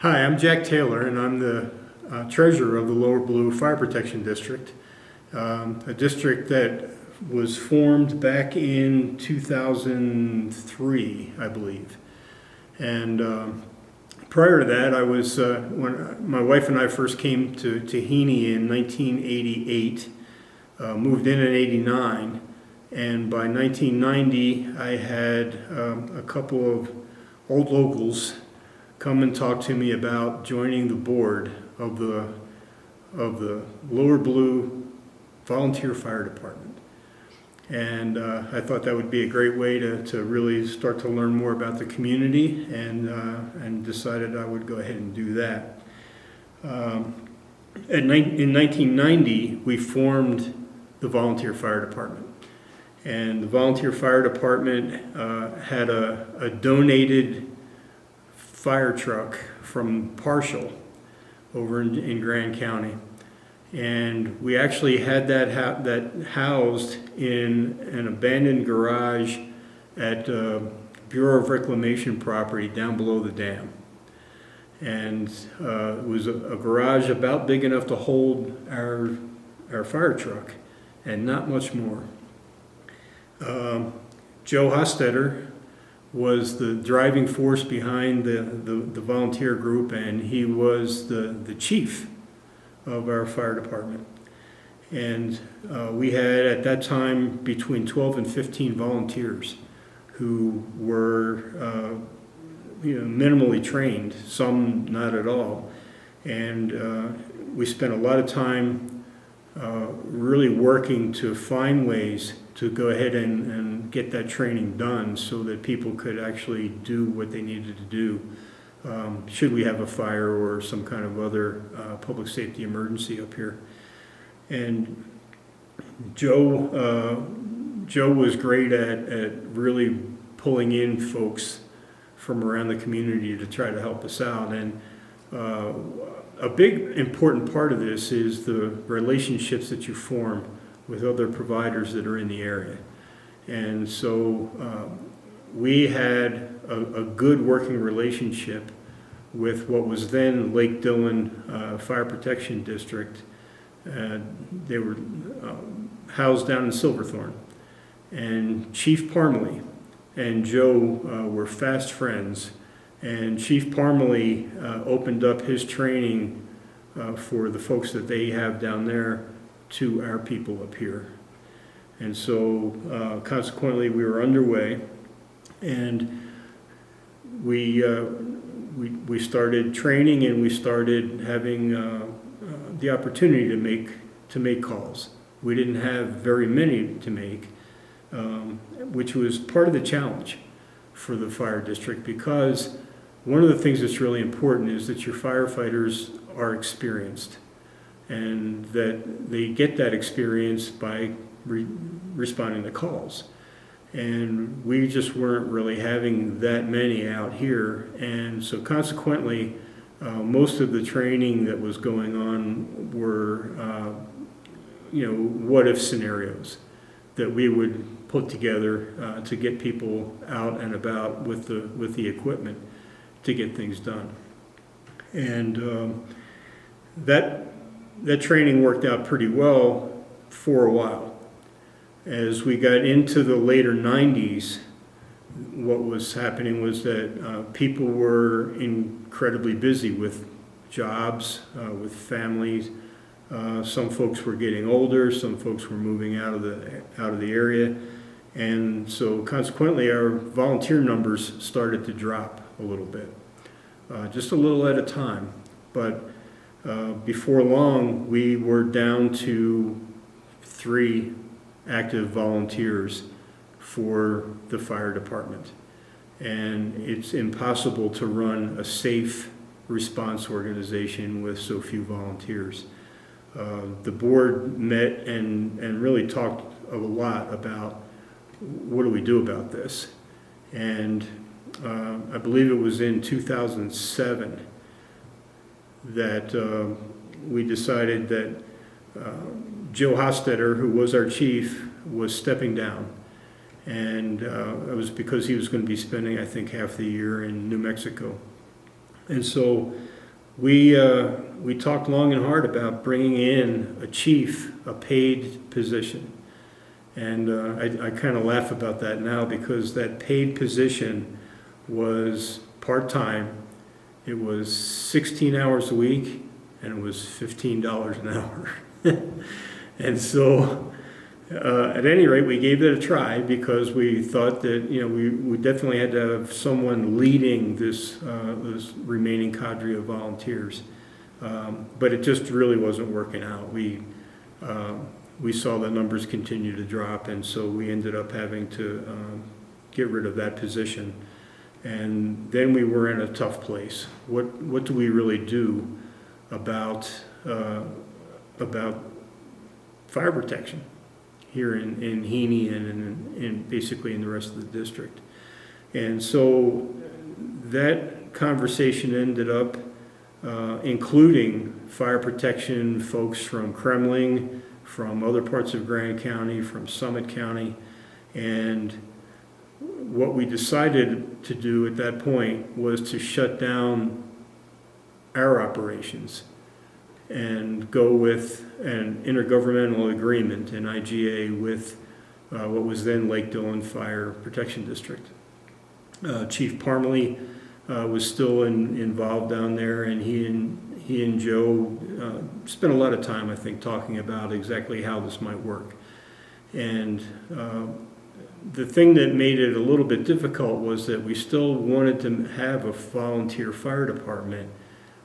Hi, I'm Jack Taylor, and I'm the treasurer of the Lower Blue Fire Protection District, a district that was formed back in 2003, I believe. And prior to that, I was when my wife and I first came to Heaney in 1988, moved in '89, and by 1990, I had a couple of old locals come and talk to me about joining the board of the Lower Blue Volunteer Fire Department. And I thought that would be a great way to really start to learn more about the community, and decided I would go ahead and do that. In 1990, we formed the Volunteer Fire Department. And the Volunteer Fire Department had a donated fire truck from Partial over in Grand County, and we actually had that housed in an abandoned garage at Bureau of Reclamation property down below the dam. And it was a garage about big enough to hold our fire truck and not much more. Joe Hostetter was the driving force behind the volunteer group, and he was the chief of our fire department. And we had at that time between 12 and 15 volunteers who were minimally trained, some not at all. And we spent a lot of time really working to find ways to go ahead and get that training done so that people could actually do what they needed to do should we have a fire or some kind of other public safety emergency up here. And Joe was great at really pulling in folks from around the community to try to help us out. And a big important part of this is the relationships that you form with other providers that are in the area. And so we had a good working relationship with what was then Lake Dillon Fire Protection District. They were housed down in Silverthorne. And Chief Parmalee and Joe were fast friends. And Chief Parmalee opened up his training for the folks that they have down there to our people up here. And so consequently we were underway, and we started training, and we started having the opportunity to make calls. We didn't have very many to make, which was part of the challenge for the fire district, because one of the things that's really important is that your firefighters are experienced, and that they get that experience by responding to calls. And we just weren't really having that many out here, and so consequently most of the training that was going on were what if scenarios that we would put together to get people out and about with the equipment to get things done. And that training worked out pretty well for a while. As we got into the later 90s, what was happening was that people were incredibly busy with jobs, with families. Some folks were getting older, some folks were moving out of the area, and so consequently our volunteer numbers started to drop a little bit, just a little at a time. But before long, we were down to 3 active volunteers for the fire department. And it's impossible to run a safe response organization with so few volunteers. The board met and really talked a lot about what do we do about this. And I believe it was in 2007 that we decided that Joe Hostetter, who was our chief, was stepping down. And it was because he was going to be spending, I think, half the year in New Mexico. And so we talked long and hard about bringing in a chief, a paid position. And I kind of laugh about that now because that paid position was part-time. It was 16 hours a week, and it was $15 an hour. And so, at any rate, we gave it a try because we thought that, you know, we definitely had to have someone leading this remaining cadre of volunteers. But it just really wasn't working out. We saw the numbers continue to drop, and so we ended up having to get rid of that position. And then we were in a tough place. What do we really do about fire protection here in Heney and in basically in the rest of the district? And so that conversation ended up including fire protection folks from Kremling, from other parts of Grand County, from Summit County. And what we decided to do at that point was to shut down our operations and go with an intergovernmental agreement, an IGA, with what was then Lake Dillon Fire Protection District. Chief Parmalee was still involved down there, and he and Joe spent a lot of time, I think, talking about exactly how this might work. And the thing that made it a little bit difficult was that we still wanted to have a volunteer fire department.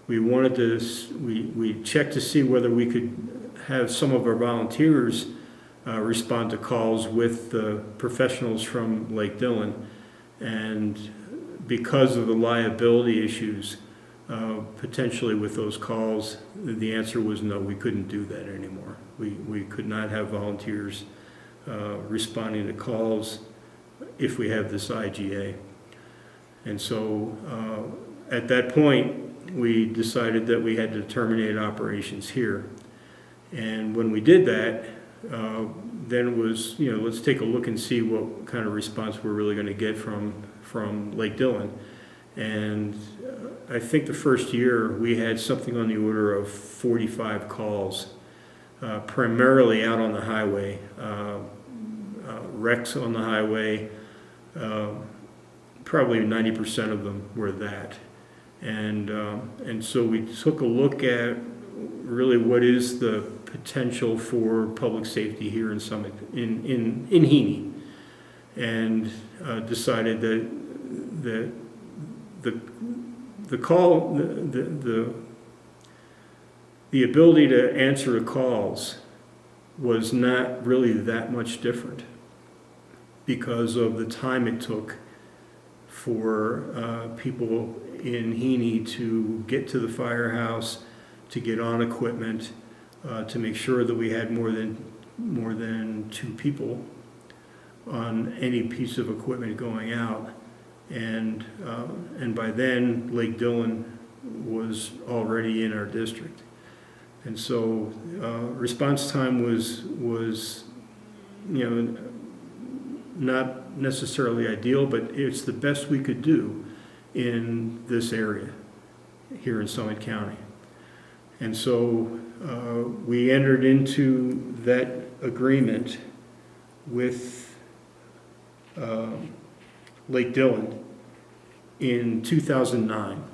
We wanted to, we checked to see whether we could have some of our volunteers respond to calls with the professionals from Lake Dillon. And because of the liability issues, potentially with those calls, the answer was no, we couldn't do that anymore. We could not have volunteers responding to calls if we have this IGA. And so at that point, we decided that we had to terminate operations here. And when we did that, then it was, you know, let's take a look and see what kind of response we're really going to get from Lake Dillon. And I think the first year we had something on the order of 45 calls, primarily out on the highway, wrecks on the highway. Probably 90% of them were that. And so we took a look at really what is the potential for public safety here in Summit, in Heney, and decided that the call, the ability to answer the calls was not really that much different because of the time it took for people in Heney to get to the firehouse, to get on equipment, to make sure that we had more than 2 people on any piece of equipment going out. And by then, Lake Dillon was already in our district. And so response time was you know, not necessarily ideal, but it's the best we could do in this area here in Summit County. And so we entered into that agreement with Lake Dillon in 2009,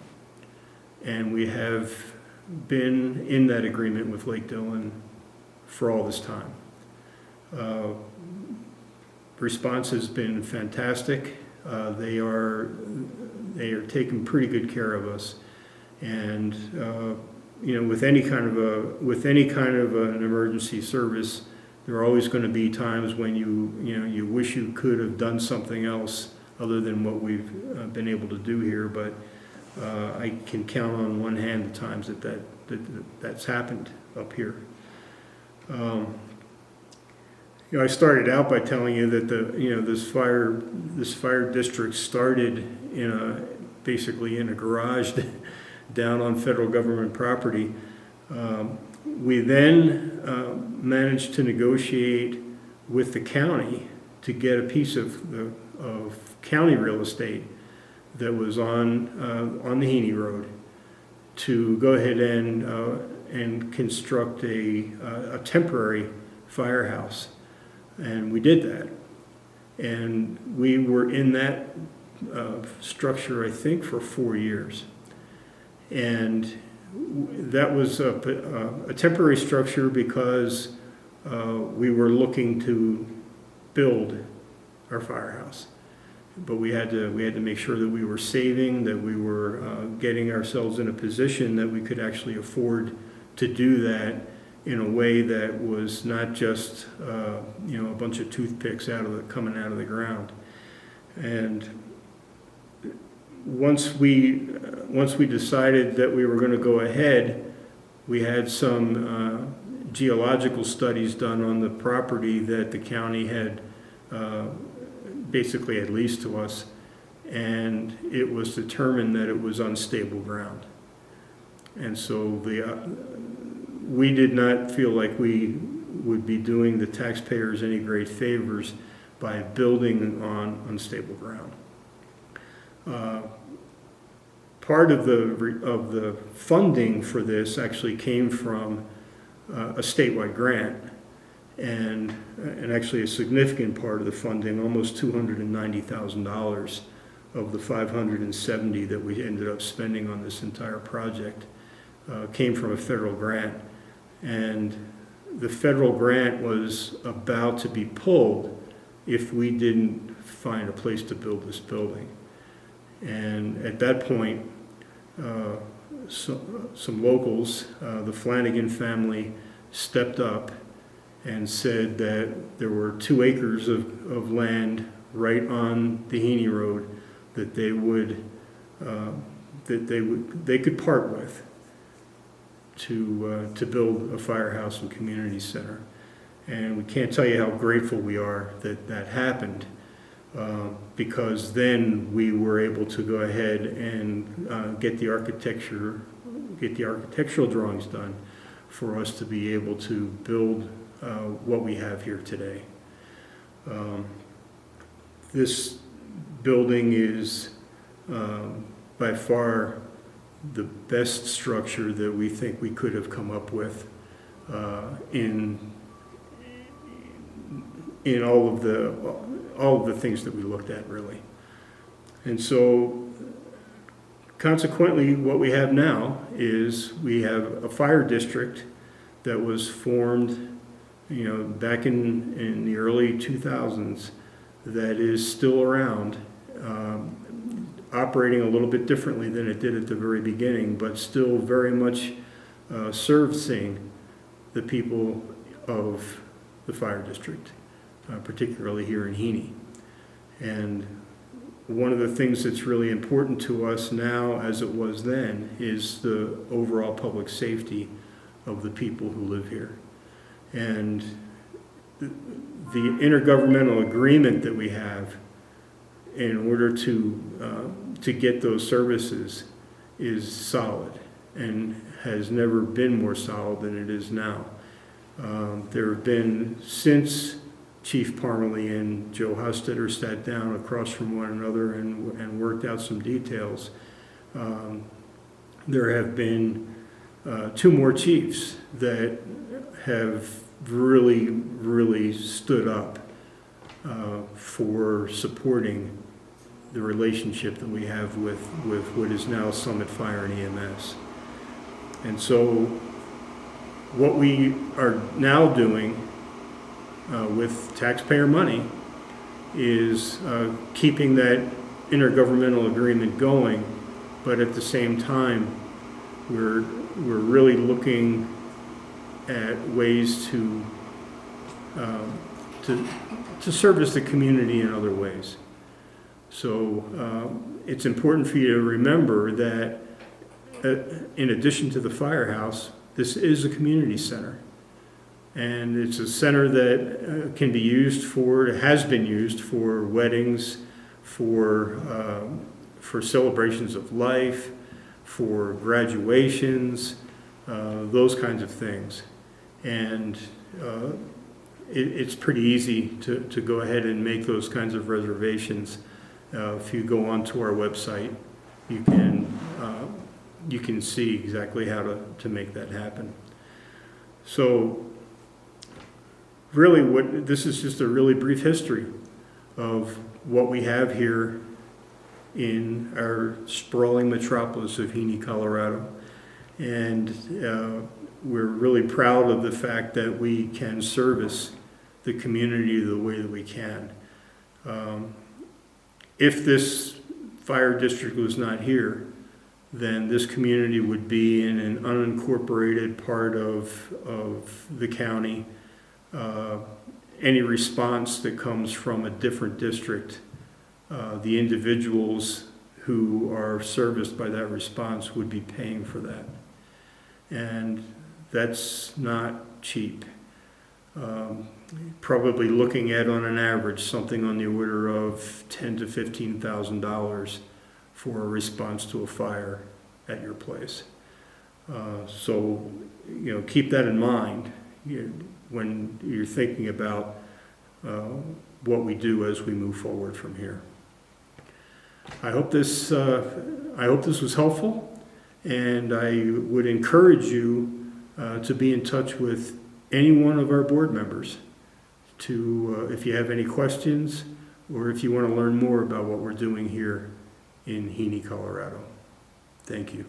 and we have been in that agreement with Lake Dillon for all this time. Response has been fantastic. They are taking pretty good care of us, and you know, with any kind of an emergency service, there are always going to be times when you wish you could have done something else other than what we've been able to do here. But I can count on one hand the times that's happened up here. You know, I started out by telling you that this fire district started basically in a garage down on federal government property. We then managed to negotiate with the county to get a piece of county real estate that was on the Heney Road, to go ahead and construct a temporary firehouse. And we did that. And we were in that structure, I think, for 4 years. And that was a temporary structure because we were looking to build our firehouse. But we had to make sure that we were saving, that we were getting ourselves in a position that we could actually afford to do that in a way that was not just a bunch of toothpicks coming out of the ground. And once we decided that we were going to go ahead, we had some geological studies done on the property that the county had basically had leased to us, and it was determined that it was unstable ground. And so we did not feel like we would be doing the taxpayers any great favors by building on unstable ground. Part of the funding for this actually came from a statewide grant, and actually a significant part of the funding, almost $290,000 of the $570 that we ended up spending on this entire project, came from a federal grant. And the federal grant was about to be pulled if we didn't find a place to build this building. And at that point, some locals, the Flanagan family, stepped up and said that there were 2 acres of land right on the Heaney Road that they could part with to build a firehouse and community center. And we can't tell you how grateful we are that that happened, because then we were able to go ahead and get the architectural drawings done for us to be able to build what we have here today. This building is by far the best structure that we think we could have come up with in all of the things that we looked at, really. And so consequently, what we have now is we have a fire district that was formed back in the early 2000s, that is still around, operating a little bit differently than it did at the very beginning, but still very much servicing the people of the fire district, particularly here in Heaney. And one of the things that's really important to us now, as it was then, is the overall public safety of the people who live here. And the intergovernmental agreement that we have in order to get those services is solid and has never been more solid than it is now. There have been, since Chief Parmalee and Joe Hostetter sat down across from one another and worked out some details, there have been 2 more chiefs that have really stood up for supporting the relationship that we have with what is now Summit Fire and EMS. And so what we are now doing with taxpayer money is keeping that intergovernmental agreement going, but at the same time we're really looking at ways to service the community in other ways. So it's important for you to remember that in addition to the firehouse, this is a community center. And it's a center that can be used has been used for weddings, for celebrations of life, for graduations, those kinds of things. And it's pretty easy to go ahead and make those kinds of reservations. If you go onto our website, you can you can see exactly how to make that happen. So really this is just a really brief history of what we have here in our sprawling metropolis of Heaney, Colorado. And we're really proud of the fact that we can service the community the way that we can. If this fire district was not here, then this community would be in an unincorporated part of the county. Any response that comes from a different district, the individuals who are serviced by that response would be paying for that. And that's not cheap. Probably looking at, on an average, something on the order of $10,000 to $15,000 for a response to a fire at your place. So, keep that in mind when you're thinking about what we do as we move forward from here. I hope this was helpful, and I would encourage you to be in touch with any one of our board members if you have any questions or if you want to learn more about what we're doing here in Heaney, Colorado. Thank you.